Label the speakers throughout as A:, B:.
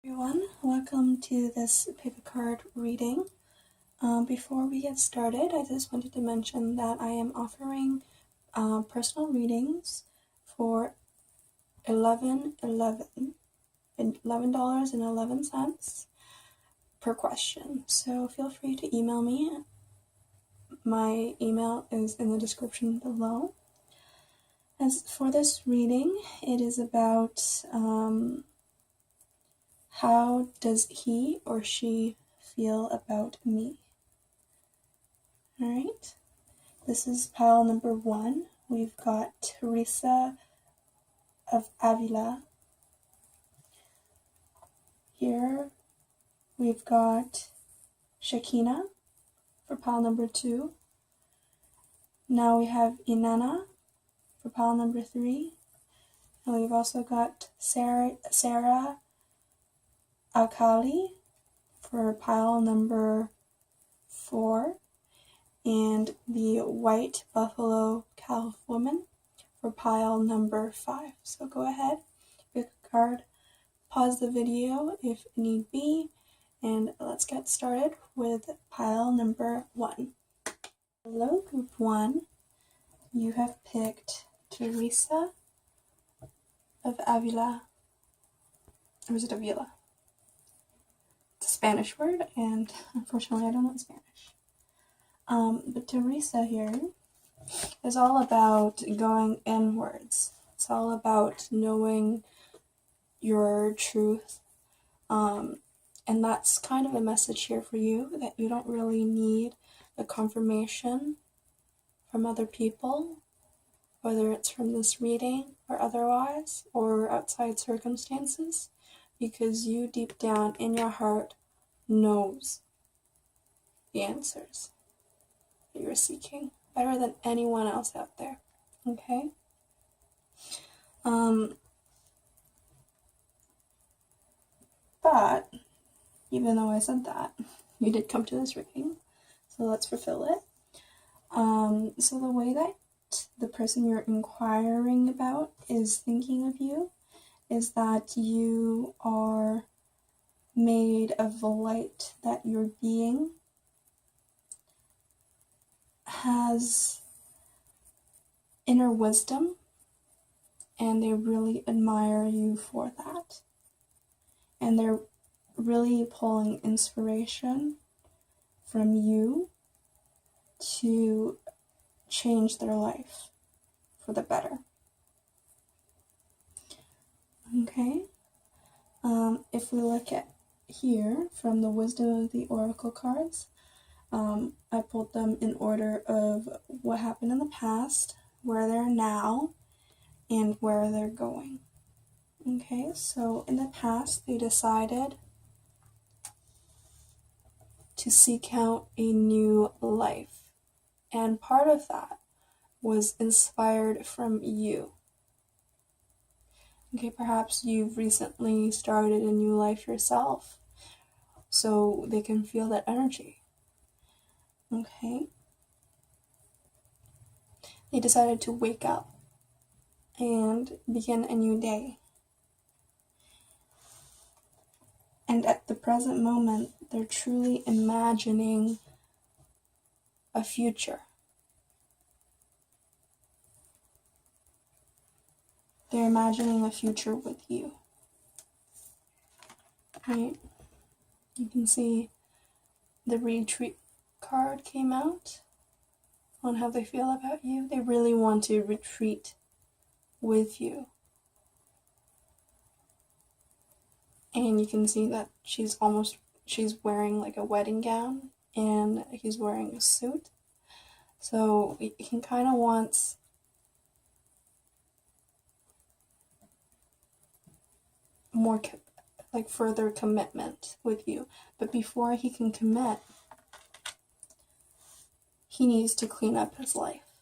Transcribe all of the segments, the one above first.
A: Everyone, welcome to this paper card reading. Before we get started, I just wanted to mention that I am offering personal readings for $11.11 per question. So feel free to email me. My email is in the description below. As for this reading, it is about how does he or she feel about me? Alright, this is pile number 1. We've got Teresa of Avila. Here we've got Shekinah for pile number 2. Now we have Inanna for pile number 3. And we've also got Sarah Alkali for pile number 4, and the White Buffalo Calf Woman for pile number 5. So go ahead, pick a card, pause the video if need be, and let's get started with pile number 1. Hello, group 1. You have picked Teresa of Avila. Or is it Avila? It's a Spanish word, and unfortunately I don't know Spanish. But Teresa here is all about going inwards. It's all about knowing your truth. And that's kind of a message here for you, that you don't really need the confirmation from other people, whether it's from this reading or otherwise, or outside circumstances, because you deep down in your heart knows the answers that you're seeking better than anyone else out there. Okay? But even though I said that, you did come to this reading, so let's fulfill it. So the way that the person you're inquiring about is thinking of you is that you are made of the light, that your being has inner wisdom, and they really admire you for that. And they're really pulling inspiration from you to change their life for the better. Okay? If we look at here from the Wisdom of the Oracle cards, I pulled them in order of what happened in the past, where they're now, and where they're going. Okay, so in the past, they decided to seek out a new life. And part of that was inspired from you. Okay, perhaps you've recently started a new life yourself, so they can feel that energy. Okay? They decided to wake up and begin a new day. And at the present moment, they're truly imagining a future. They're imagining a future with you. Right? You can see the retreat card came out on how they feel about you. They really want to retreat with you. And you can see that she's wearing like a wedding gown, and he's wearing a suit. So he kind of wants more further commitment with you. But before he can commit, he needs to clean up his life.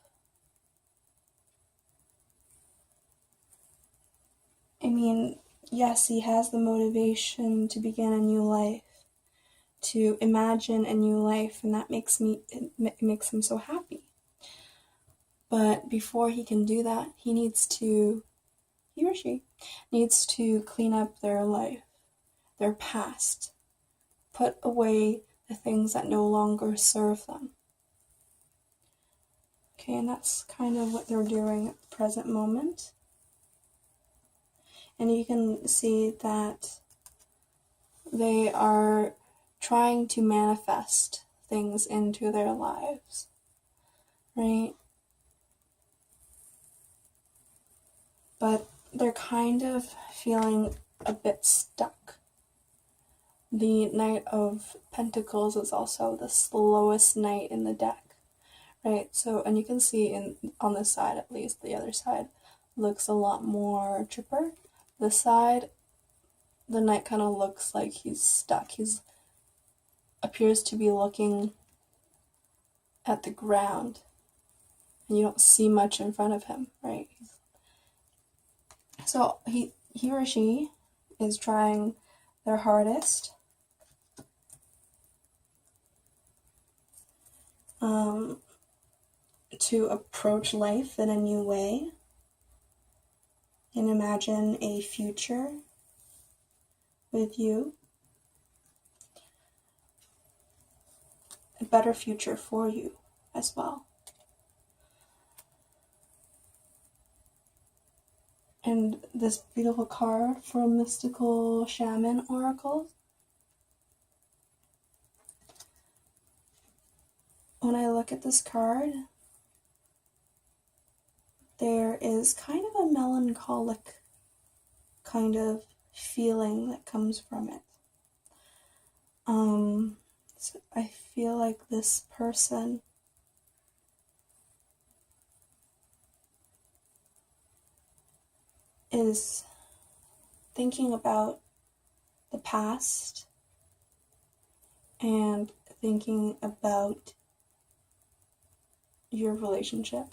A: I mean, yes, he has the motivation to begin a new life, to imagine a new life, and that makes him so happy. But before he can do that, he or she needs to clean up their life, their past, put away the things that no longer serve them. Okay, and that's kind of what they're doing at the present moment. And you can see that they are trying to manifest things into their lives, right? But they're kind of feeling a bit stuck. The Knight of Pentacles is also the slowest knight in the deck, right? So, and you can see on this side, at least, the other side looks a lot more chipper. This side, the knight kind of looks like he's stuck. He's appears to be looking at the ground, and you don't see much in front of him, right? So he or she is trying their hardest to approach life in a new way and imagine a future with you, a better future for you as well. And this beautiful card from Mystical Shaman Oracle. When I look at this card, there is kind of a melancholic kind of feeling that comes from it. So I feel like this person is thinking about the past and thinking about your relationship.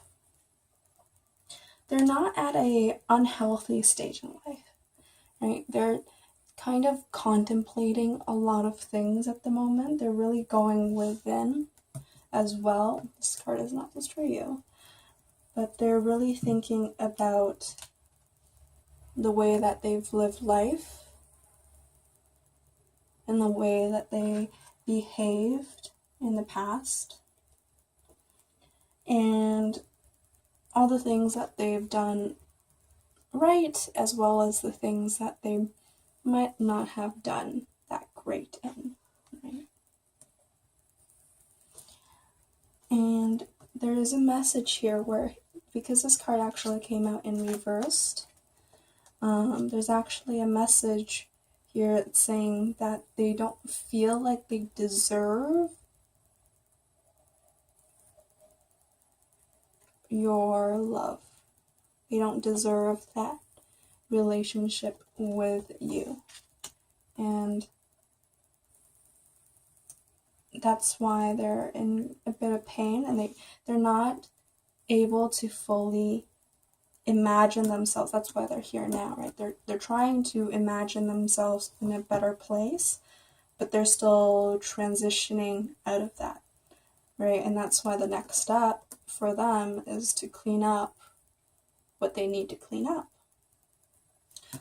A: They're not at a unhealthy stage in life, right? They're kind of contemplating a lot of things at the moment. They're really going within as well. This card is not just for you, but they're really thinking about the way that they've lived life and the way that they behaved in the past and all the things that they've done right, as well as the things that they might not have done that great in, right? And there is a message here where, because this card actually came out in reversed, there's actually a message here that's saying that they don't feel like they deserve your love. They don't deserve that relationship with you. And that's why they're in a bit of pain, and they're not able to fully imagine themselves. That's why they're here now, right? They're trying to imagine themselves in a better place, but they're still transitioning out of that, right? And that's why the next step for them is to clean up what they need to clean up.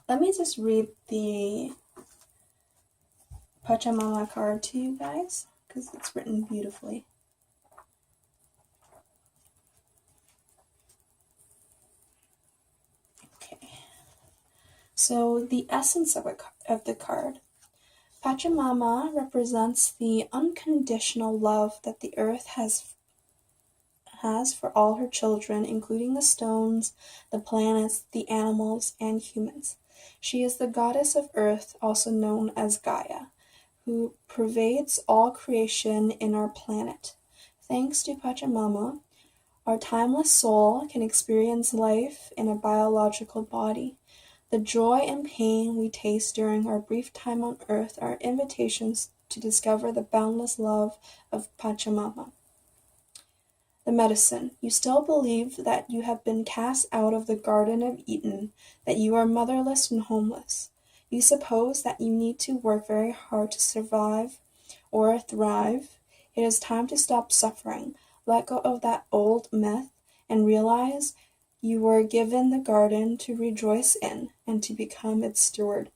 A: Let me just read the Pachamama card to you guys, because it's written beautifully. Okay. So the essence of the card. Pachamama represents the unconditional love that the earth has for all her children, including the stones, the planets, the animals, and humans. She is the goddess of earth, also known as Gaia, who pervades all creation in our planet. Thanks to Pachamama, our timeless soul can experience life in a biological body. The joy and pain we taste during our brief time on earth are invitations to discover the boundless love of Pachamama. The medicine. You still believe that you have been cast out of the Garden of Eden, that you are motherless and homeless. You suppose that you need to work very hard to survive or thrive. It is time to stop suffering, let go of that old myth, and realize you were given the garden to rejoice in and to become its steward.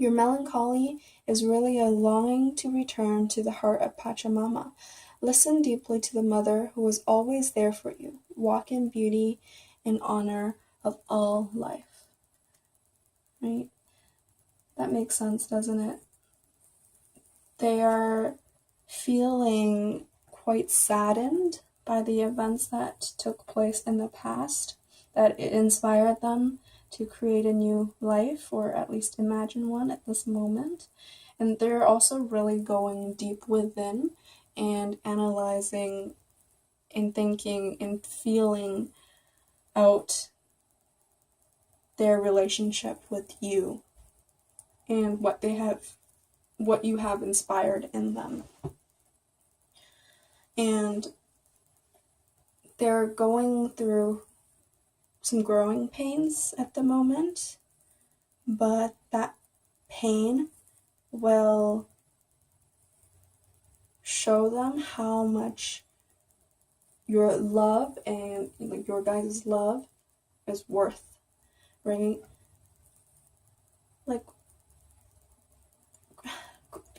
A: Your melancholy is really a longing to return to the heart of Pachamama. Listen deeply to the mother who is always there for you. Walk in beauty and honor of all life. Right? That makes sense, doesn't it? They are feeling quite saddened by the events that took place in the past, that it inspired them to create a new life, or at least imagine one at this moment. And they're also really going deep within and analyzing and thinking and feeling out their relationship with you and what you have inspired in them. And they're going through some growing pains at the moment, but that pain will show them how much your love and your guys' love is worth, right? Like,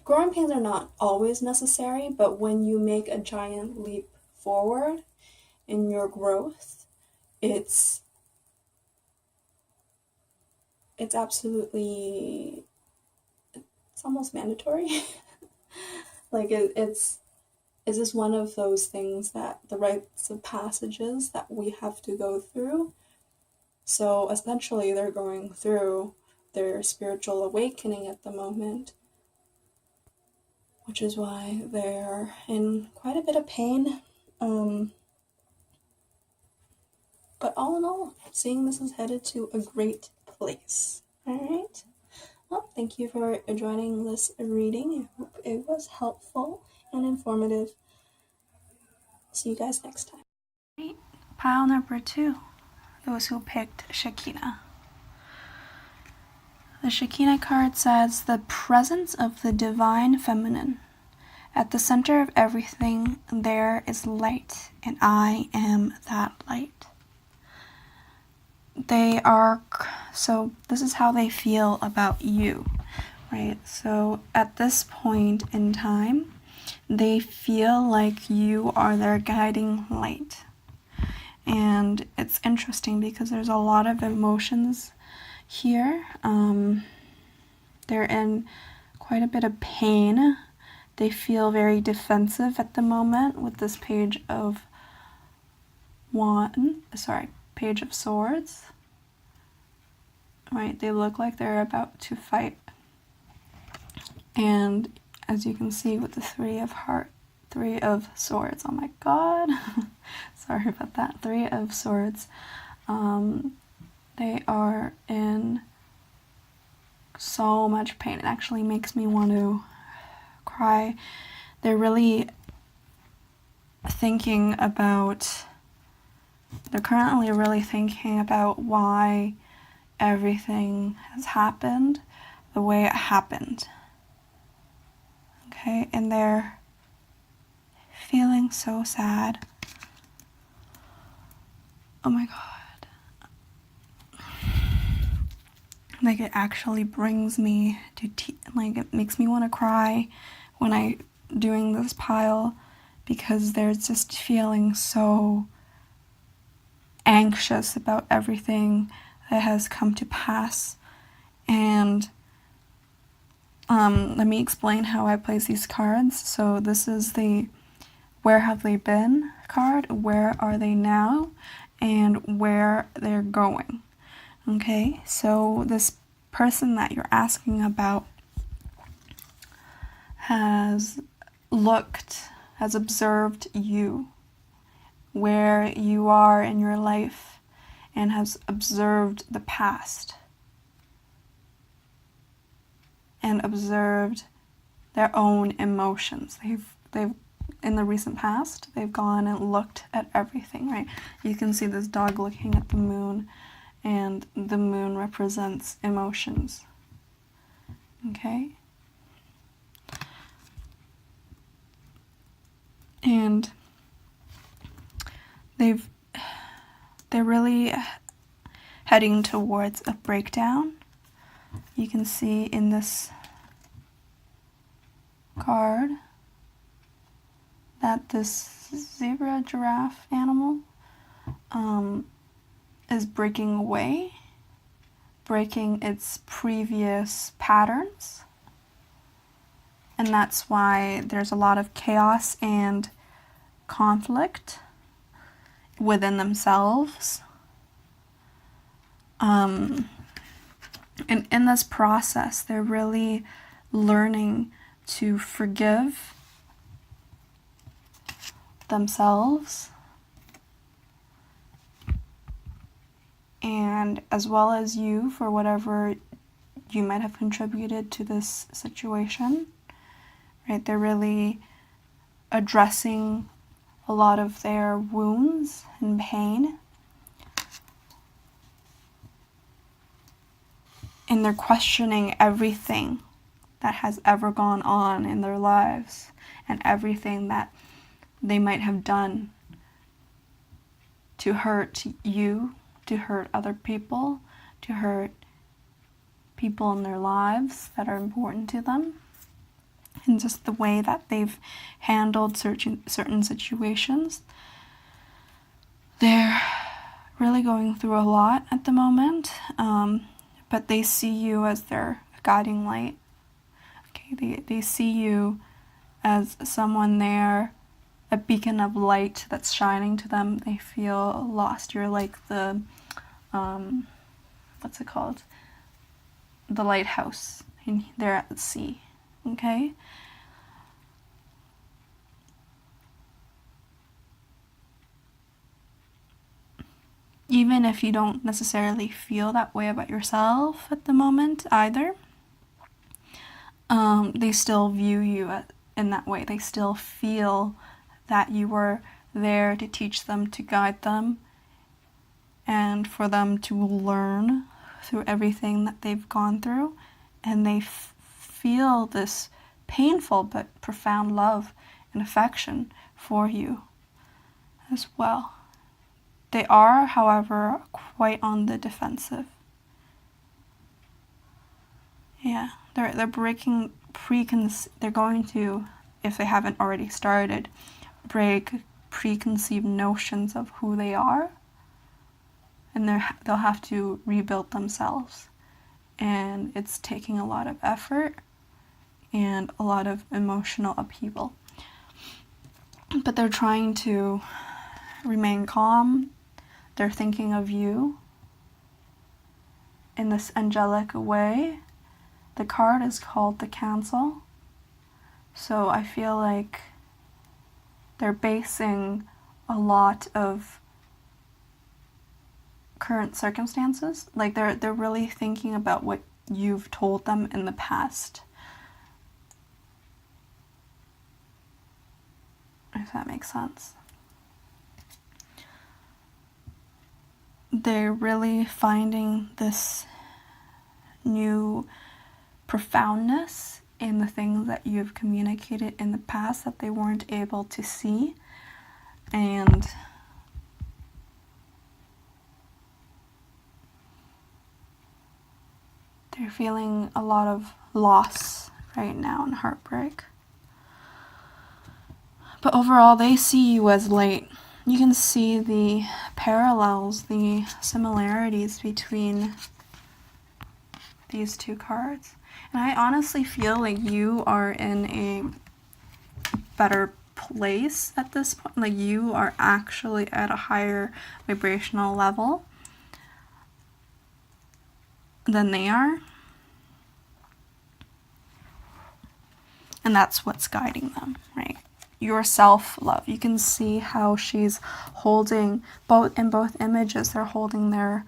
A: growing pains are not always necessary, but when you make a giant leap forward in your growth, it's absolutely, it's almost mandatory. Like, it's just one of those things that the rites of passages that we have to go through. So essentially they're going through their spiritual awakening at the moment, which is why they're in quite a bit of pain. But all in all, seeing this is headed to a great place. Alright? Well, thank you for joining this reading. I hope it was helpful and informative. See you guys next time. Right. Pile number 2. Those who picked Shekinah. The Shekinah card says, the presence of the divine feminine. At the center of everything, there is light, and I am that light. So this is how they feel about you, right? So at this point in time, they feel like you are their guiding light. And it's interesting because there's a lot of emotions here. They're in quite a bit of pain. They feel very defensive at the moment with this Page of Swords. Right, they look like they're about to fight. And as you can see with the Three of Swords, oh my god, sorry about that, 3 of Swords, they are in so much pain. It actually makes me want to cry. They're really currently really thinking about why everything has happened the way it happened. Okay, and they're feeling so sad. Oh my god. Like, it actually brings me to it makes me want to cry when I doing this pile, because they're just feeling so anxious about everything that has come to pass. And let me explain how I place these cards. So this is the Where Have They Been card, where are they now, and where they're going. Okay, so this person that you're asking about has observed you, where you are in your life, and has observed the past and observed their own emotions. They've in the recent past, they've gone and looked at everything, right? You can see this dog looking at the moon, and the moon represents emotions. Okay? And they're really heading towards a breakdown. You can see in this card that this zebra giraffe animal is breaking away, breaking its previous patterns. And that's why there's a lot of chaos and conflict within themselves. And in this process, they're really learning to forgive themselves, and as well as you for whatever you might have contributed to this situation, right? They're really addressing a lot of their wounds and pain, and they're questioning everything that has ever gone on in their lives and everything that they might have done to hurt you, to hurt other people, to hurt people in their lives that are important to them, and just the way that they've handled certain situations. They're really going through a lot at the moment, but they see you as their guiding light. Okay, they see you as someone there, a beacon of light that's shining to them. They feel lost. You're like the, what's it called? The lighthouse. And they're at the sea. Okay? Even if you don't necessarily feel that way about yourself at the moment either, they still view you in that way. They still feel that you were there to teach them, to guide them, and for them to learn through everything that they've gone through. And they feel this painful but profound love and affection for you as well. They are, however, quite on the defensive. Yeah, they're breaking they're going to, if they haven't already started, break preconceived notions of who they are, and they'll have to rebuild themselves. And it's taking a lot of effort and a lot of emotional upheaval. But they're trying to remain calm. They're thinking of you in this angelic way. The card is called the Council. So I feel like they're basing a lot of current circumstances. Like they're really thinking about what you've told them in the past. If that makes sense. They're really finding this new profoundness in the things that you've communicated in the past that they weren't able to see. And they're feeling a lot of loss right now and heartbreak. But overall, they see you as light. You can see the parallels, the similarities between these two cards. And I honestly feel like you are in a better place at this point. Like you are actually at a higher vibrational level than they are. And that's what's guiding them, right? Your self-love. You can see how she's holding, in both images, they're holding their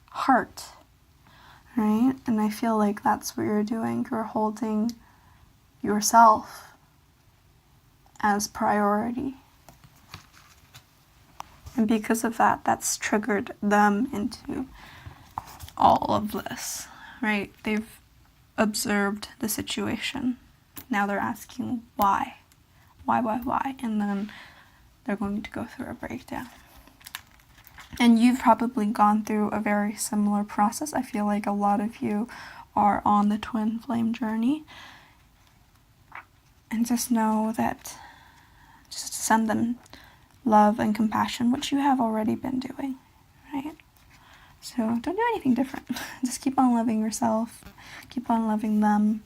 A: heart, right? And I feel like that's what you're doing. You're holding yourself as priority. And because of that, that's triggered them into all of this, right? They've observed the situation. Now they're asking why? Why? And then they're going to go through a breakdown. And you've probably gone through a very similar process. I feel like a lot of you are on the twin flame journey. And just know that, just send them love and compassion, which you have already been doing, right? So don't do anything different. Just keep on loving yourself, keep on loving them.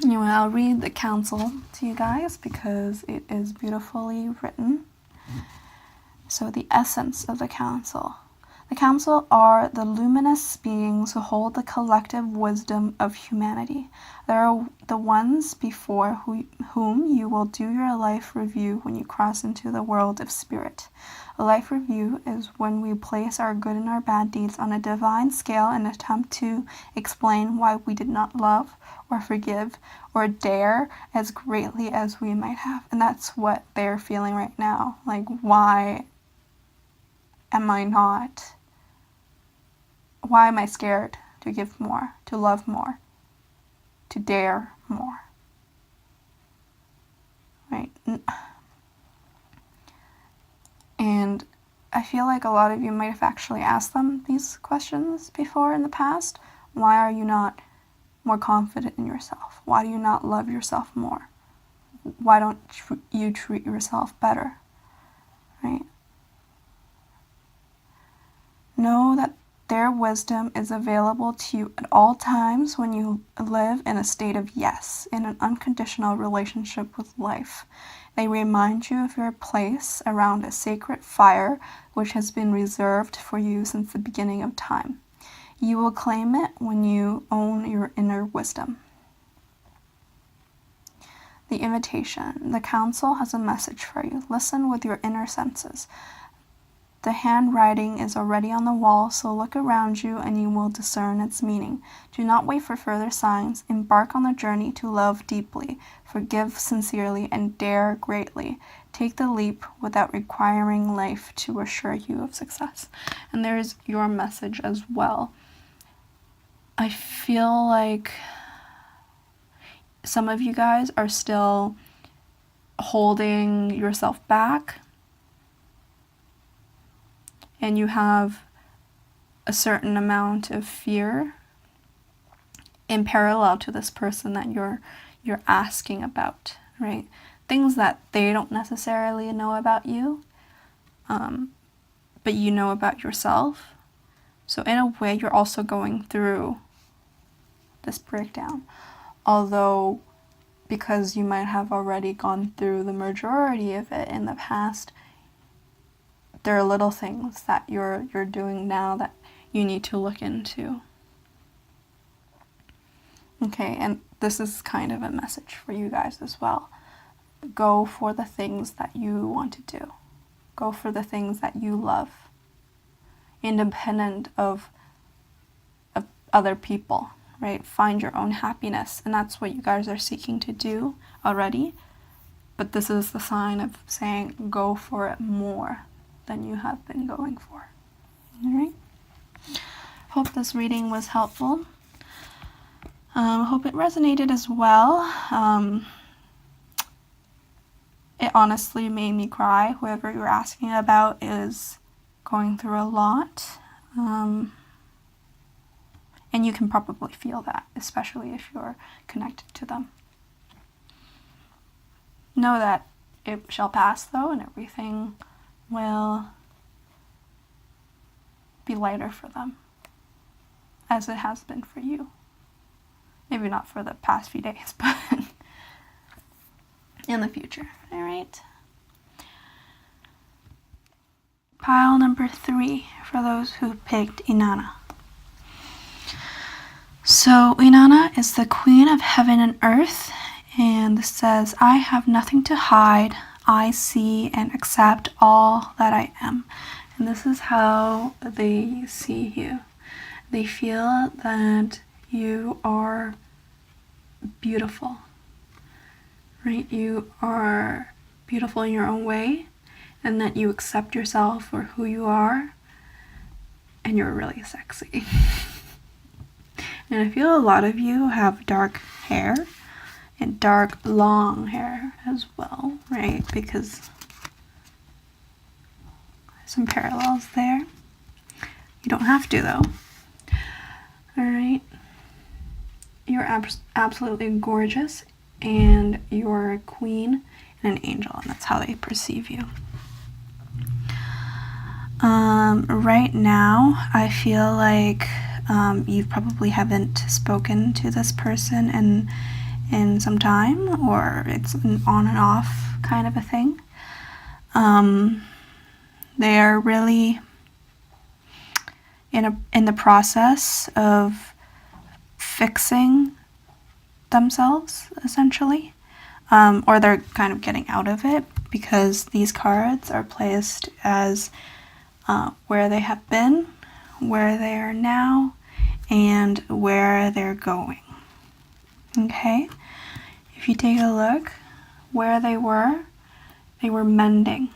A: Anyway, I'll read the counsel to you guys because it is beautifully written. So the essence of the counsel. The council are the luminous beings who hold the collective wisdom of humanity. They are the ones before whom you will do your life review when you cross into the world of spirit. A life review is when we place our good and our bad deeds on a divine scale and attempt to explain why we did not love or forgive or dare as greatly as we might have. And that's what they're feeling right now. Like, why am I scared to give more, to love more, to dare more? Right? And I feel like a lot of you might have actually asked them these questions before in the past. Why are you not more confident in yourself? Why do you not love yourself more? Why don't you treat yourself better? Right? Know that their wisdom is available to you at all times when you live in a state of yes, in an unconditional relationship with life. They remind you of your place around a sacred fire which has been reserved for you since the beginning of time. You will claim it when you own your inner wisdom. The invitation. The council has a message for you. Listen with your inner senses. The handwriting is already on the wall, so look around you and you will discern its meaning. Do not wait for further signs. Embark on the journey to love deeply, forgive sincerely, and dare greatly. Take the leap without requiring life to assure you of success. And there's your message as well. I feel like some of you guys are still holding yourself back, and you have a certain amount of fear in parallel to this person that you're asking about, right? Things that they don't necessarily know about you, but you know about yourself. So in a way, you're also going through this breakdown. Although, because you might have already gone through the majority of it in the past, there are little things that you're doing now that you need to look into. Okay, and this is kind of a message for you guys as well. Go for the things that you want to do. Go for the things that you love, independent of other people, right? Find your own happiness, and that's what you guys are seeking to do already. But this is the sign of saying go for it more than you have been going for. All right? Hope this reading was helpful. Hope it resonated as well. It honestly made me cry. Whoever you're asking about is going through a lot. And you can probably feel that, especially if you're connected to them. Know that it shall pass, though, and everything will be lighter for them, as it has been for you. Maybe not for the past few days, but in the future. All right. Pile number 3 for those who picked Inanna. So Inanna is the queen of heaven and earth, and this says, I have nothing to hide. I see and accept all that I am. And this is how they see you. They feel that you are beautiful, right? You are beautiful in your own way, and that you accept yourself for who you are, and you're really sexy. And I feel a lot of you have dark hair, and dark long hair as well, right? Because some parallels there. You don't have to, though. you're absolutely gorgeous, and you're a queen and an angel, and that's how they perceive you. Right now, I feel like you probably haven't spoken to this person in some time, or it's an on and off kind of a thing. They are really in the process of fixing themselves, essentially, or they're kind of getting out of it, because these cards are placed as where they have been, where they are now, and where they're going. Okay? If you take a look, where they were mending.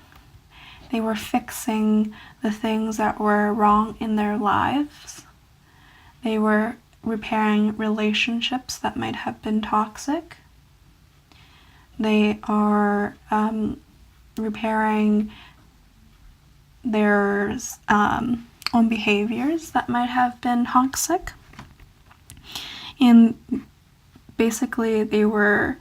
A: They were fixing the things that were wrong in their lives. They were repairing relationships that might have been toxic. They are repairing their own behaviors that might have been toxic. And basically, they were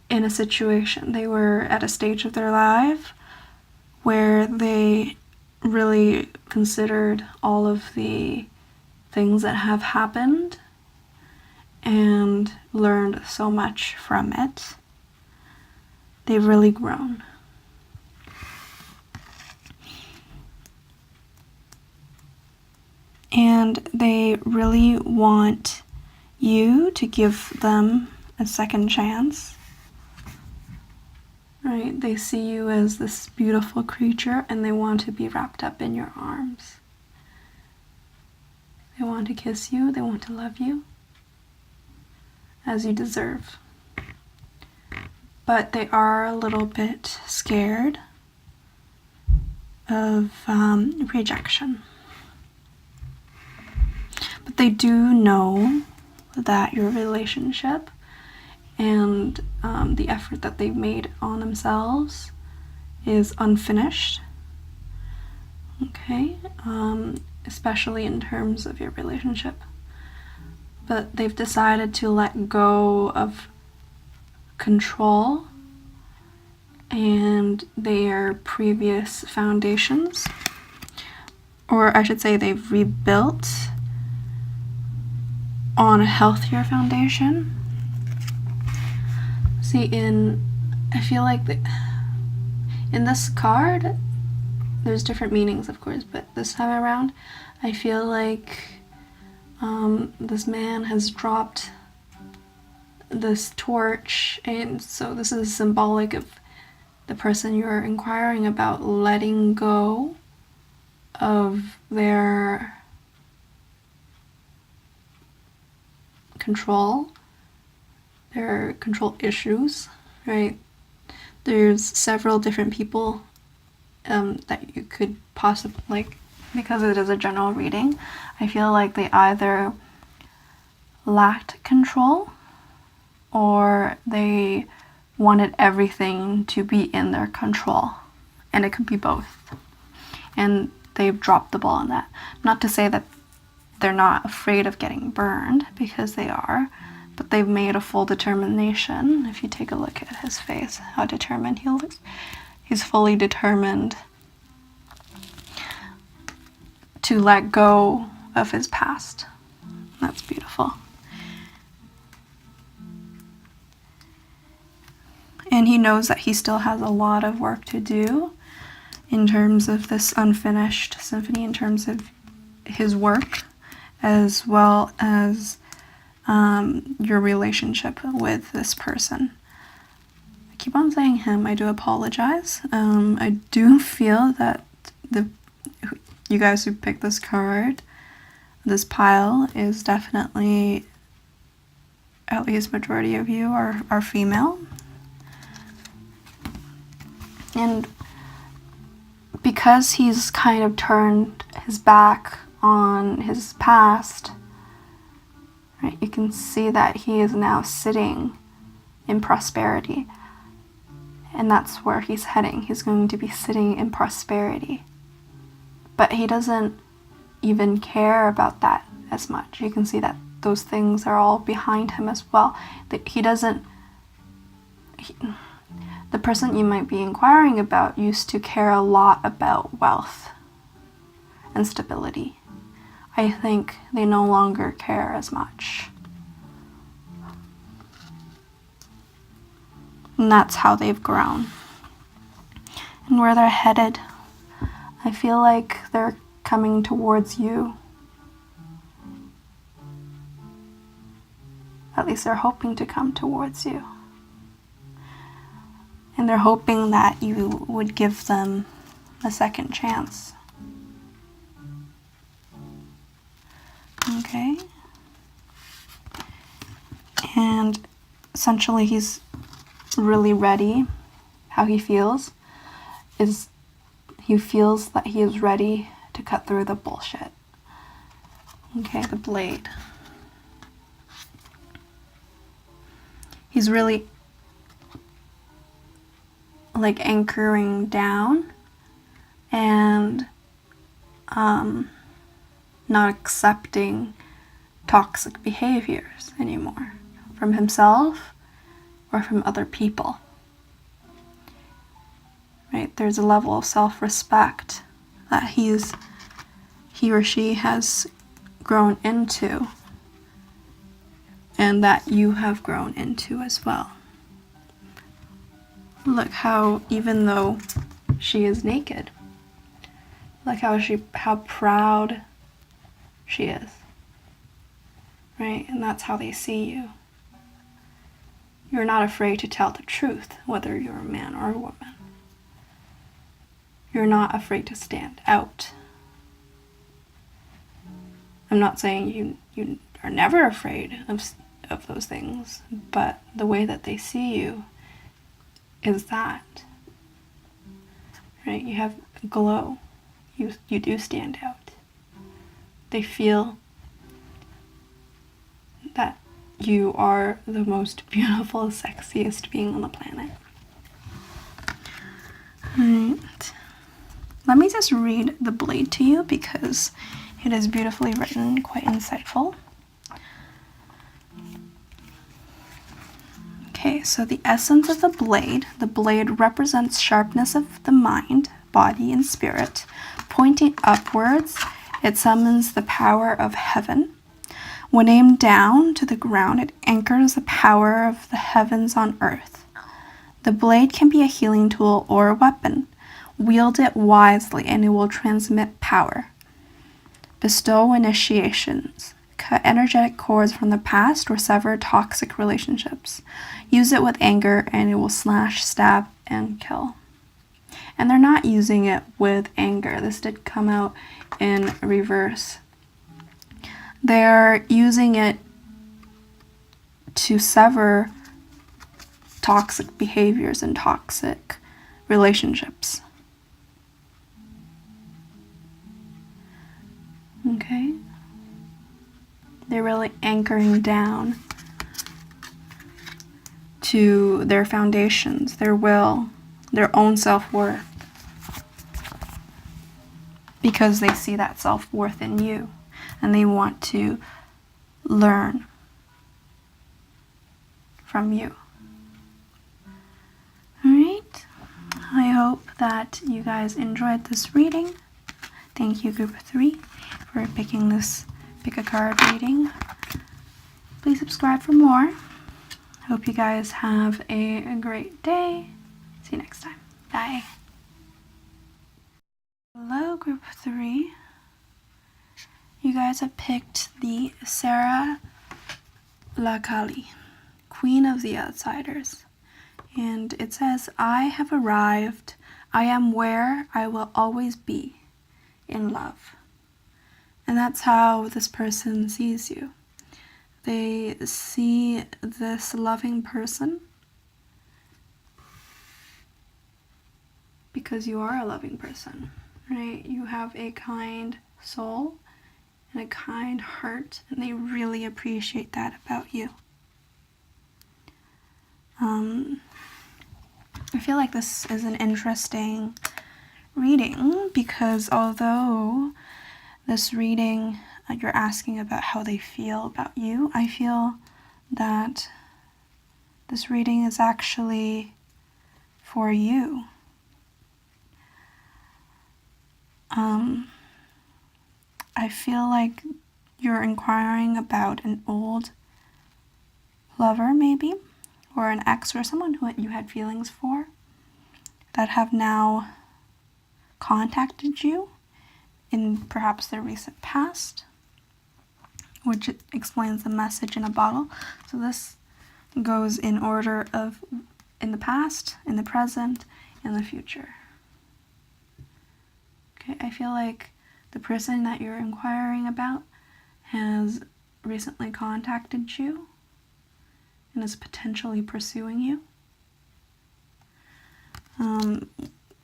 A: in a situation, they were at a stage of their life where they really considered all of the things that have happened and learned so much from it. They've really grown. And they really want you to give them a second chance. Right? They see you as this beautiful creature, and they want to be wrapped up in your arms. They want to kiss you, they want to love you as you deserve. But they are a little bit scared of rejection. But they do know that your relationship and the effort that they've made on themselves is unfinished. Okay? Especially in terms of your relationship. But they've decided to let go of control and their previous foundations. Or I should say they've rebuilt on a healthier foundation. See, I feel like in this card, there's different meanings, of course, but this time around, I feel like this man has dropped this torch, and so this is symbolic of the person you're inquiring about letting go of their control issues, right? There's several different people that you could possibly, because it is a general reading, I feel like they either lacked control or they wanted everything to be in their control. And it could be both. And they've dropped the ball on that. Not to say that they're not afraid of getting burned, because they are, but they've made a full determination. If you take a look at his face, how determined he looks, he's fully determined to let go of his past. That's beautiful. And he knows that he still has a lot of work to do in terms of this unfinished symphony, in terms of his work, as well as your relationship with this person. I keep on saying him, I do apologize. I do feel that you guys who picked this card, this pile, is definitely, at least majority of you are female. And because he's kind of turned his back on his past, right, you can see that he is now sitting in prosperity. And that's where he's heading. He's going to be sitting in prosperity. But he doesn't even care about that as much. You can see that those things are all behind him as well. He doesn't... the person you might be inquiring about used to care a lot about wealth and stability. I think they no longer care as much. And that's how they've grown. And where they're headed, I feel like they're coming towards you. At least they're hoping to come towards you. And they're hoping that you would give them a second chance. Okay? And essentially he's really ready. How he feels is he feels that he is ready to cut through the bullshit. Okay, the blade. He's really like anchoring down and not accepting toxic behaviors anymore from himself or from other people. Right? There's a level of self-respect that he or she has grown into, and that you have grown into as well. Look how, even though she is naked, look how proud she is. Right? And that's how they see you. You're not afraid to tell the truth, whether you're a man or a woman. You're not afraid to stand out. I'm not saying you are never afraid of those things, but the way that they see you is that. Right? You have a glow. You do stand out. They feel that you are the most beautiful, sexiest being on the planet. Alright. Let me just read the blade to you because it is beautifully written, quite insightful. Okay, so the essence of the blade represents sharpness of the mind, body, and spirit. Pointing upwards, it summons the power of heaven. When aimed down to the ground, it anchors the power of the heavens on earth. The blade can be a healing tool or a weapon. Wield it wisely and it will transmit power. Bestow initiations. Cut energetic cords from the past or sever toxic relationships. Use it with anger and it will slash, stab, and kill. And they're not using it with anger. This did come out in reverse. They're using it to sever toxic behaviors and toxic relationships. Okay? They're really anchoring down to their foundations, their will, their own self-worth. Because they see that self-worth in you and they want to learn from you. Alright? I hope that you guys enjoyed this reading. Thank you, Group 3, for picking this pick a card reading. Please subscribe for more. Hope you guys have a great day. See you next time. Bye. Hello, Group 3. You guys have picked the Sarah Lakali, Queen of the Outsiders. And it says, I have arrived. I am where I will always be, in love. And that's how this person sees you. They see this loving person because you are a loving person, right? You have a kind soul and a kind heart, and they really appreciate that about you. I feel like this is an interesting reading because although this reading you're asking about how they feel about you. I feel that this reading is actually for you. I feel like you're inquiring about an old lover, maybe, or an ex, or someone who you had feelings for that have now contacted you in perhaps the recent past, which explains the message in a bottle. So this goes in order of in the past, in the present, and the future. Okay, I feel like the person that you're inquiring about has recently contacted you and is potentially pursuing you.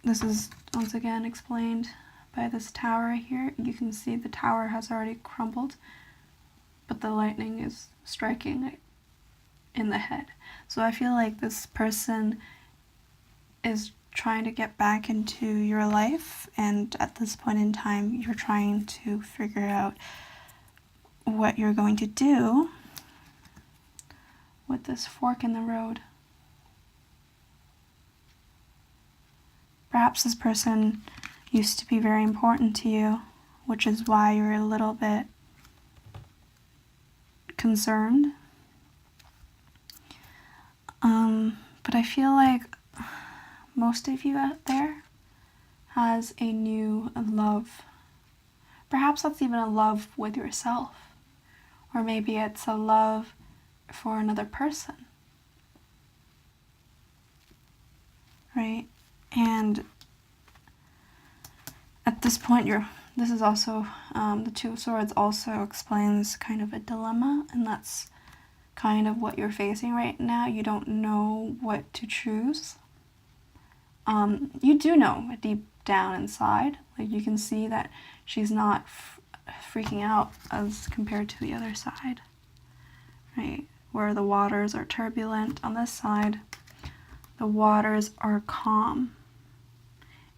A: This is once again explained by this tower here. You can see the tower has already crumbled, but the lightning is striking it in the head. So I feel like this person is trying to get back into your life, and at this point in time you're trying to figure out what you're going to do with this fork in the road. Perhaps this person used to be very important to you, which is why you're a little bit concerned. But I feel like most of you out there has a new love. Perhaps that's even a love with yourself, or maybe it's a love for another person, right? And at this point, this is also, the Two of Swords also explains kind of a dilemma, and that's kind of what you're facing right now. You don't know what to choose. You do know deep down inside, like you can see that she's not freaking out as compared to the other side, right? Where the waters are turbulent, on this side, the waters are calm,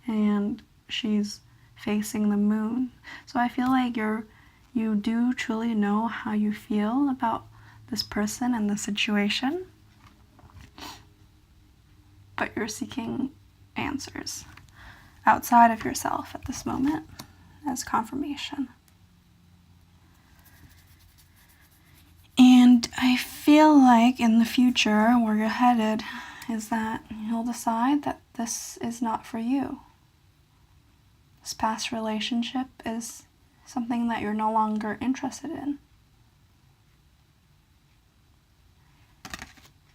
A: and she's facing the moon. So I feel like you do truly know how you feel about this person and the situation, but you're seeking answers outside of yourself at this moment as confirmation. And I feel like in the future, where you're headed is that you'll decide that this is not for you. This past relationship is something that you're no longer interested in.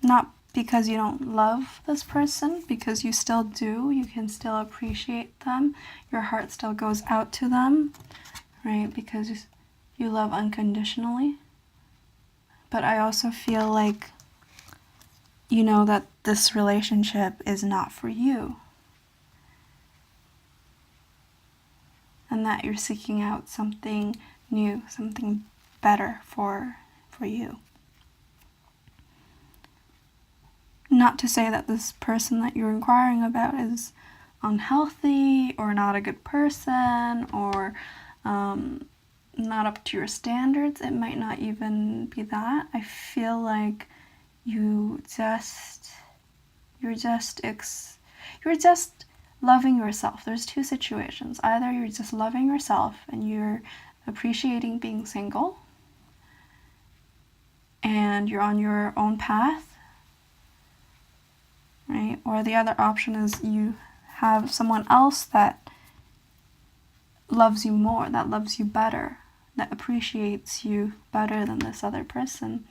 A: Not because you don't love this person, because you still do. You can still appreciate them. Your heart still goes out to them, right? Because you love unconditionally. But I also feel like you know that this relationship is not for you, and that you're seeking out something new, something better for you. Not to say that this person that you're inquiring about is unhealthy or not a good person or not up to your standards. It might not even be that. I feel like you're just loving yourself. There's two situations. Either you're just loving yourself and you're appreciating being single and you're on your own path, right? Or the other option is you have someone else that loves you more, that loves you better, that appreciates you better than this other person,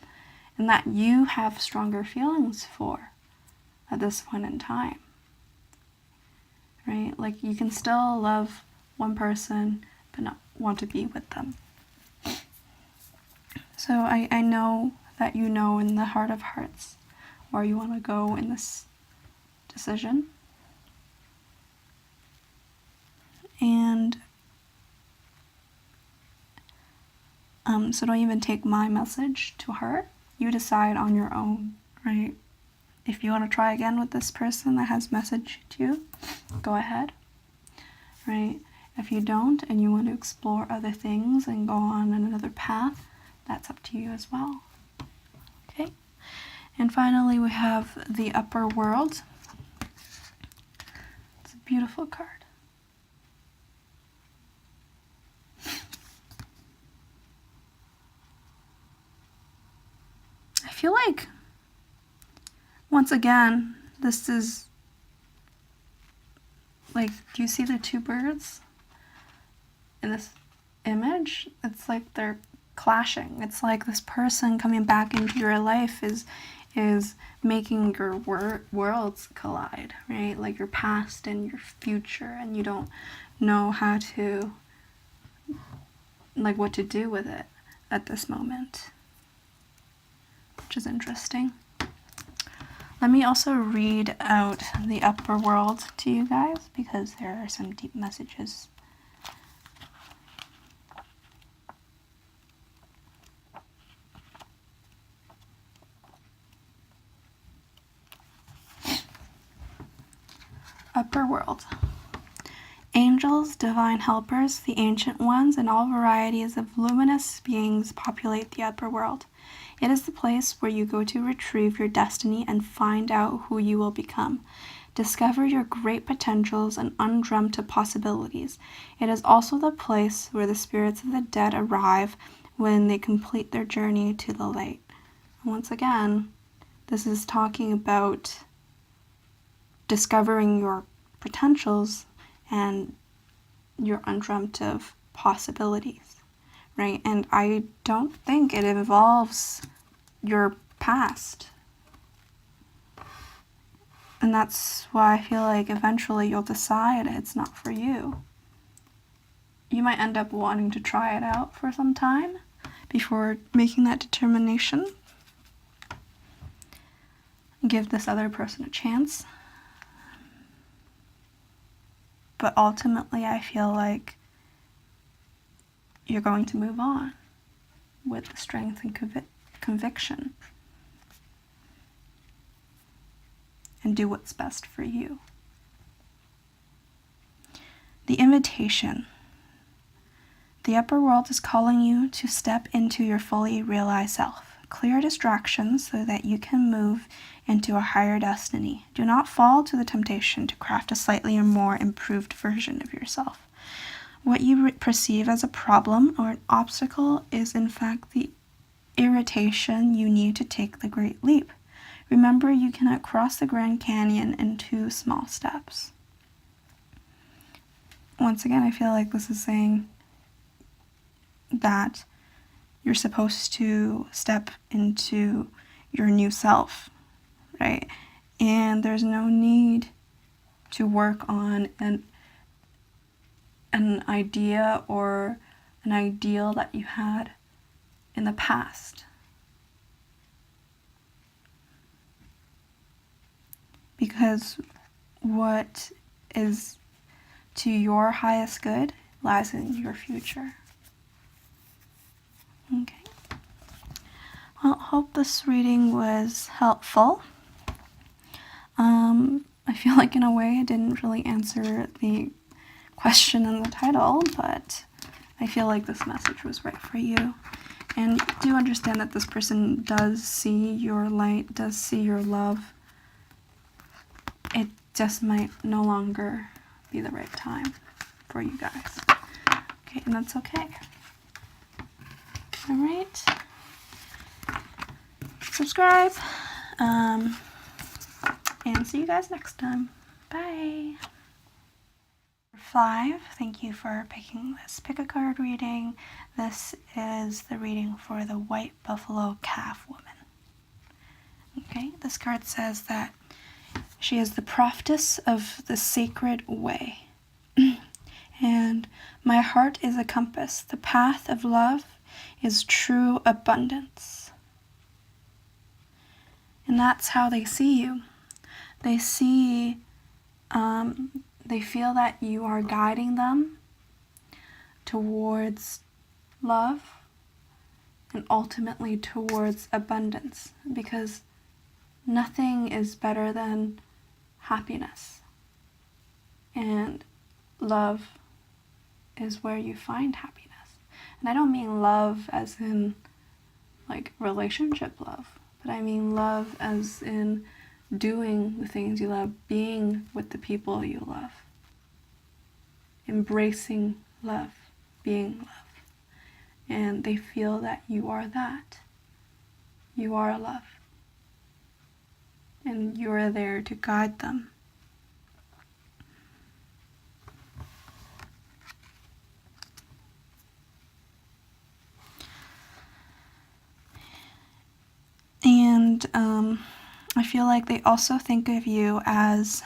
A: and that you have stronger feelings for at this point in time, right? Like you can still love one person but not want to be with them. So I know that you know in the heart of hearts where you want to go in this decision. And so don't even take my message to heart. You decide on your own, right? If you want to try again with this person that has message to you, go ahead, right? If you don't and you want to explore other things and go on another path, that's up to you as well. Okay? And finally, we have the upper world. It's a beautiful card. I feel like, once again, this is like, do you see the two birds in this image? It's like they're clashing. It's like this person coming back into your life is making your worlds collide, right? Like your past and your future, and you don't know how to, like, what to do with it at this moment, which is interesting. Let me also read out the upper world to you guys, because there are some deep messages. Upper world. Angels, divine helpers, the ancient ones, and all varieties of luminous beings populate the upper world. It is the place where you go to retrieve your destiny and find out who you will become. Discover your great potentials and undreamt of possibilities. It is also the place where the spirits of the dead arrive when they complete their journey to the light. Once again, this is talking about discovering your potentials and your undreamt of possibilities, right? And I don't think it involves your past. And that's why I feel like eventually you'll decide it's not for you. You might end up wanting to try it out for some time before making that determination. Give this other person a chance. But ultimately, I feel like you're going to move on with the strength and conviction and do what's best for you. The invitation. The upper world is calling you to step into your fully realized self. Clear distractions so that you can move into a higher destiny. Do not fall to the temptation to craft a slightly more improved version of yourself. What you perceive as a problem or an obstacle is in fact the irritation you need to take the great leap. Remember, you cannot cross the Grand Canyon in 2 small steps. Once again, I feel like this is saying that you're supposed to step into your new self, right? And there's no need to work on an idea or an ideal that you had in the past. Because what is to your highest good lies in your future. Okay. Well, hope this reading was helpful. I feel like in a way it didn't really answer the question in the title, but I feel like this message was right for you. And do understand that this person does see your light, does see your love. It just might no longer be the right time for you guys. Okay, and that's okay. All right. Subscribe. And see you guys next time. Bye. 5, thank you for picking this pick a card reading. This is the reading for the white buffalo calf woman. Okay, this card says that she is the prophetess of the sacred way. And my heart is a compass. The path of love is true abundance. And that's how they see you. They see, they feel that you are guiding them towards love and ultimately towards abundance, because nothing is better than happiness and love is where you find happiness. And I don't mean love as in like relationship love, but I mean love as in doing the things you love, being with the people you love, embracing love, being love. And they feel that you are that. You are love. And you are there to guide them. And I feel like they also think of you as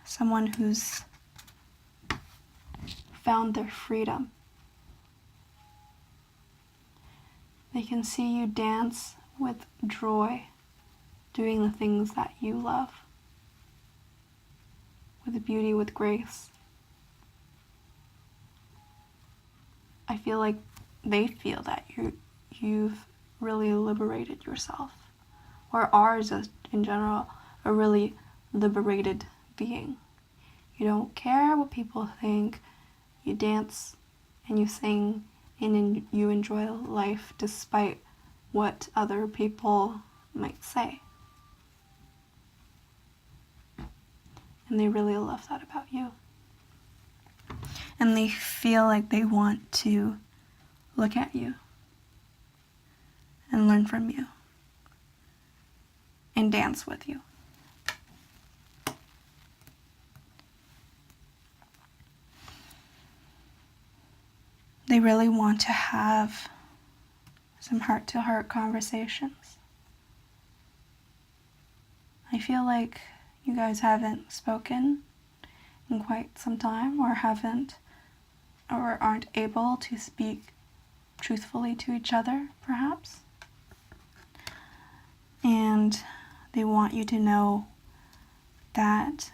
A: someone who's found their freedom. They can see you dance with joy, doing the things that you love, with beauty, with grace. I feel like they feel that you've really liberated yourself, or ours in general, a really liberated being. You don't care what people think. You dance and you sing and you enjoy life despite what other people might say. And they really love that about you. And they feel like they want to look at you and learn from you and dance with you. They really want to have some heart-to-heart conversations. I feel like you guys haven't spoken in quite some time, or aren't able to speak truthfully to each other, perhaps. And they want you to know that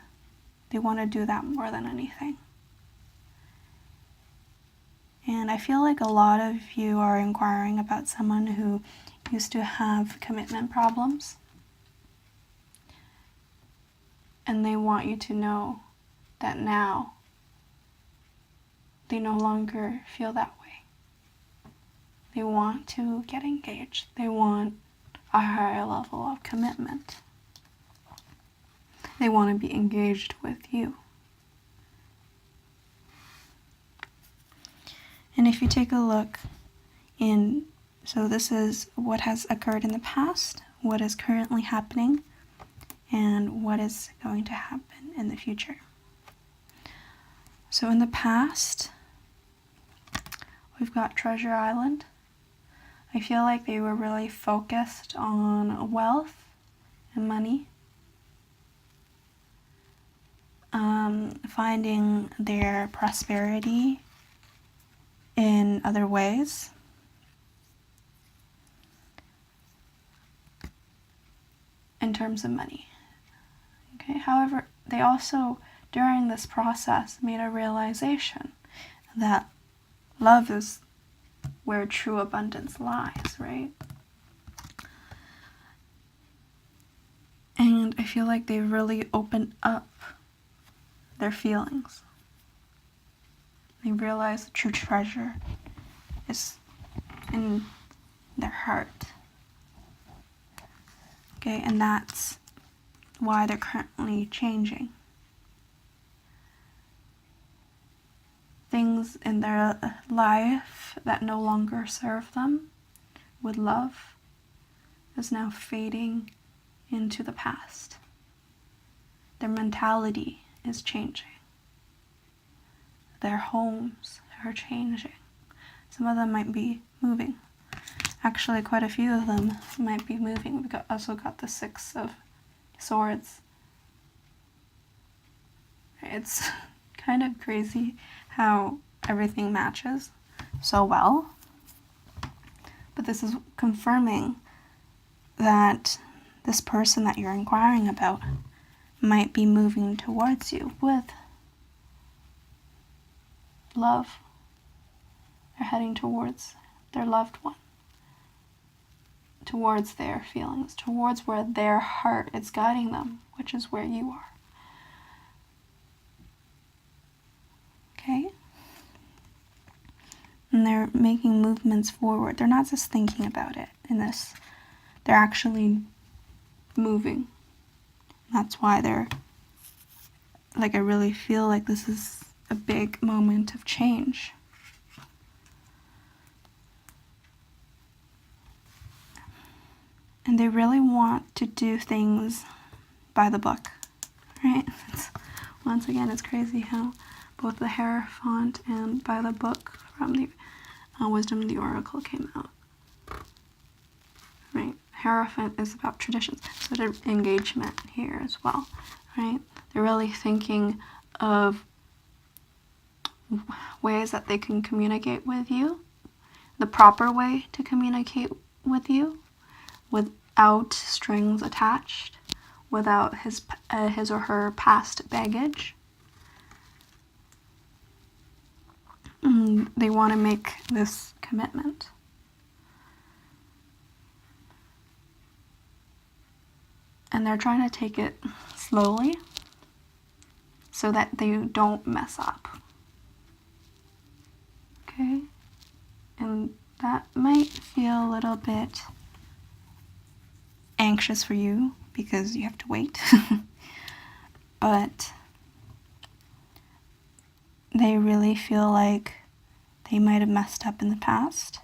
A: they want to do that more than anything. And I feel like a lot of you are inquiring about someone who used to have commitment problems. And they want you to know that now they no longer feel that way. They want to get engaged. They want a higher level of commitment. They want to be engaged with you. And if you take a look so this is what has occurred in the past, what is currently happening, and what is going to happen in the future. So in the past, we've got Treasure Island. I feel like they were really focused on wealth and money, finding their prosperity in other ways. In terms of money. Okay. However, they also, during this process, made a realization that love is where true abundance lies, right? And I feel like they really opened up their feelings. They realize the true treasure is in their heart. Okay, and that's why they're currently changing. Things in their life that no longer serve them with love is now fading into the past. Their mentality is changing. Their homes are changing. Some of them might be moving. Actually, quite a few of them might be moving. We've also got the Six of Swords. It's kind of crazy how everything matches so well. But this is confirming that this person that you're inquiring about might be moving towards you with love. They're heading towards their loved one, towards their feelings, towards where their heart is guiding them, which is where you are. Okay? and they're making movements forward. They're not just thinking about it in this. They're actually moving. That's why they're, like, I really feel like this is a big moment of change. And they really want to do things by the book, right? Once again, it's crazy how both the Hierophant and by the book from the Wisdom of the Oracle came out, right? Hierophant is about traditions, so there's engagement here as well, right? They're really thinking of ways that they can communicate with you, the proper way to communicate with you, without strings attached, without his or her past baggage. They want to make this commitment. And they're trying to take it slowly so that they don't mess up. Okay? And that might feel a little bit anxious for you because you have to wait. But they really feel like they might have messed up in the past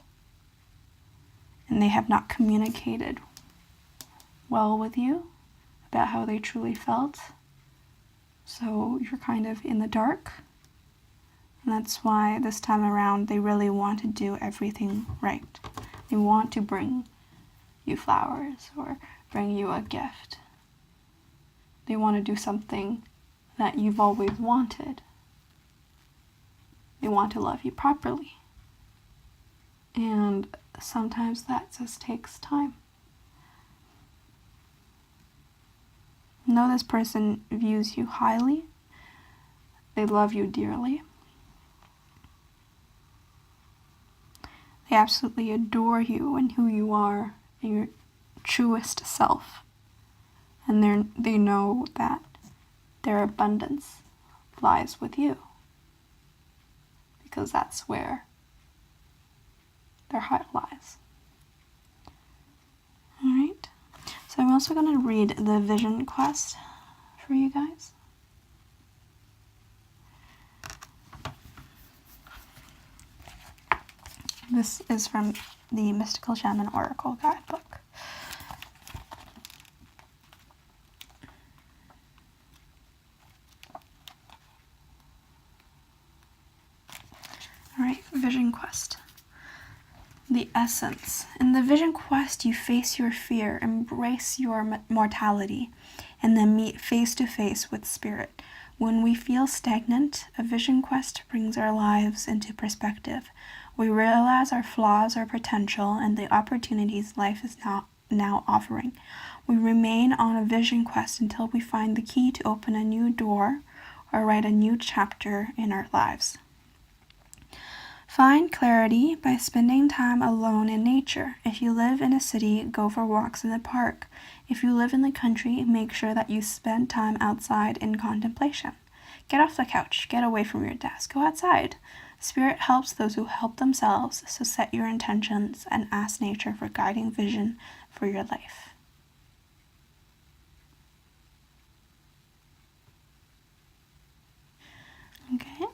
A: and they have not communicated well with you about how they truly felt. So you're kind of in the dark. And that's why this time around they really want to do everything right. They want to bring you flowers or bring you a gift. They want to do something that you've always wanted. They want to love you properly. And sometimes that just takes time. Know this person views you highly. They love you dearly. They absolutely adore you and who you are and your truest self. And they know that their abundance lies with you. Because that's where their heart lies. Alright? So I'm also going to read the vision quest for you guys. This is from the Mystical Shaman Oracle Guidebook. Alright, Vision Quest. The essence. In the Vision Quest, you face your fear, embrace your mortality, and then meet face to face with Spirit. When we feel stagnant, a Vision Quest brings our lives into perspective. We realize our flaws, our potential, and the opportunities life is now offering. We remain on a Vision Quest until we find the key to open a new door or write a new chapter in our lives. Find clarity by spending time alone in nature. If you live in a city, go for walks in the park. If you live in the country, make sure that you spend time outside in contemplation. Get off the couch, get away from your desk, go outside. Spirit helps those who help themselves, so set your intentions and ask nature for guiding vision for your life. Okay?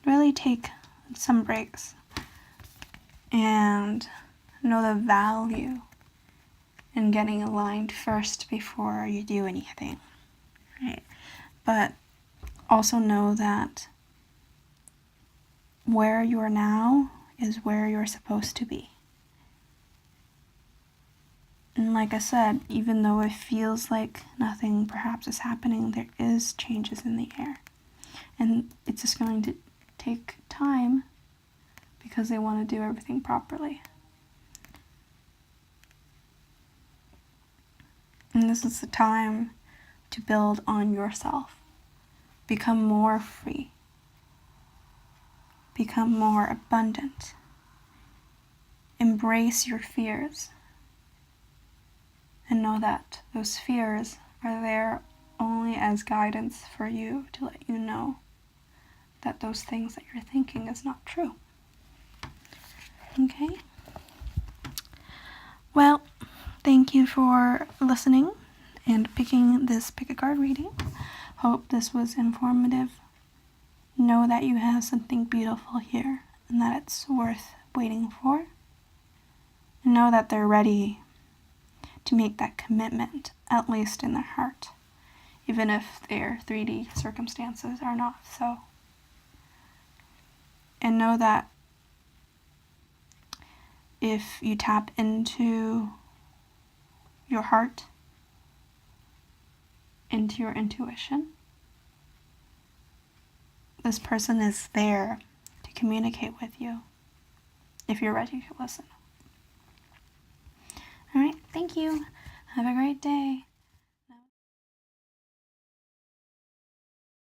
A: Really take some breaks and know the value in getting aligned first before you do anything, right? But also know that where you are now is where you're supposed to be. And like I said, even though it feels like nothing perhaps is happening, there is changes in the air. And it's just going to take time because they want to do everything properly. And this is the time to build on yourself. Become more free. Become more abundant. Embrace your fears. And know that those fears are there only as guidance for you to let you know that those things that you're thinking is not true. Okay? Well, thank you for listening and picking this pick a card reading. Hope this was informative. Know that you have something beautiful here and that it's worth waiting for. And know that they're ready to make that commitment, at least in their heart, even if their 3D circumstances are not so. And know that if you tap into your heart, into your intuition, this person is there to communicate with you if you're ready to listen. All right, thank you. Have a great day.